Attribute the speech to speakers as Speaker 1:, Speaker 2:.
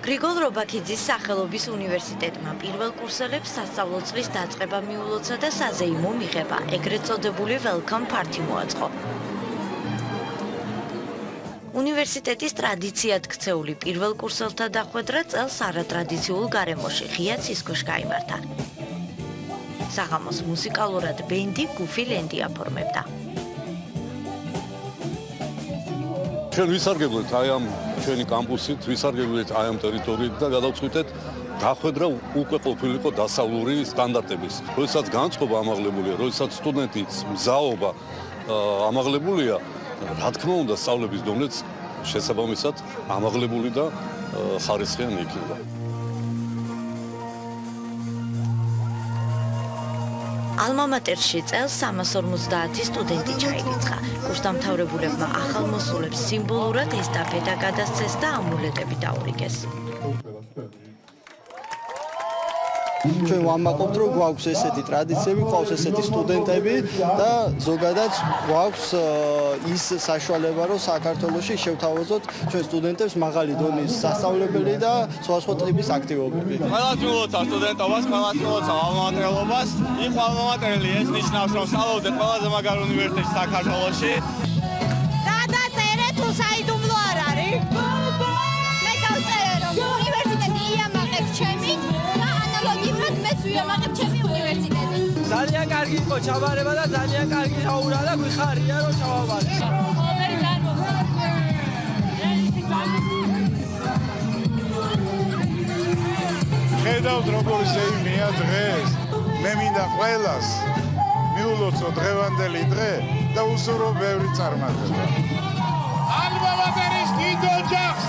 Speaker 1: გრიგოლ რობაქიძის სახელობის უნივერსიტეტმა პირველ კურსელებს სასწავლო წლის დაწყება მიულოცა და საზეიმო მიღება, ეგრეთ წოდებული welcome party მოაწყო. უნივერსიტეტის ტრადიციად ქცეული პირველ კურსელთა დახვედრა წელს არატრადიციულ გარემოში ღია ცისქვეშ გაიმართა. საღამოს მუსიკალურად ბენდი გუფი ლენდი აფორმებდა.
Speaker 2: ჩვენ ვისარგებლეთ აი ამ ჩვენი კამპუსით, ვისარგებლეთ აი ამ ტერიტორიით და გადავწყვიტეთ დახვედრა უკვე ყოფილიყო დასავლური სტანდარტების. როდესაც განწყობა ამაღლებულია, როდესაც სტუდენტის მზაობა ამაღლებულია, რა თქმა უნდა, სწავლების დონეც შესაბამისად ამაღლებული და ხარისხიანი იქნება.
Speaker 1: ალმა-მატერში წელს 350 სტუდენტი ჩაირიცხა. კურსდამთავრებულებმა ახალმოსულებს სიმბოლურად ესტაფეტა გადასცეს და ამულეტები დაურიგეს.
Speaker 3: ჩვენ ვამაყობთ, რომ გვაქვს ესეთი ტრადიციები, გვაქვს ესეთი სტუდენტები და ზოგადად გვაქვს ის საშუალება, რომ საქართველოში შევთავაზოთ ჩვენ სტუდენტებს მაღალი დონის სასწავლებელი და სხვადასხვა ტიპის აქტივობები.
Speaker 4: ყველას მიულოცა სტუდენტობას, ყველას მიულოცა ალმა-მატერობას. იქ ალმა-მატერი ეს ნიშნავს, რომ სწავლობდე ყველაზე მაგარ უნივერსიტეტში საქართველოში.
Speaker 5: გადაწერე თუ საიდუმლო არ არის? მე დავწერე, რომ უნივერსიტეტი იამაყებს ჩემი და ანალოგიურად მეც ვიამაყებ ჩემი უნივერსიტეტი.
Speaker 6: ძალიან კარგი იყო ჩავარება და ძალიან კარგი საუბარა და გვიხარია რომ ჩავაბარე.
Speaker 7: ხედავთ როგორი ზეიმია დღეს. მე მინდა ყველას მიულოცო დღევანდელი დღე და უსურო ბევრი წარმატება.
Speaker 4: ალმა-მატერის დიდ ოჯახს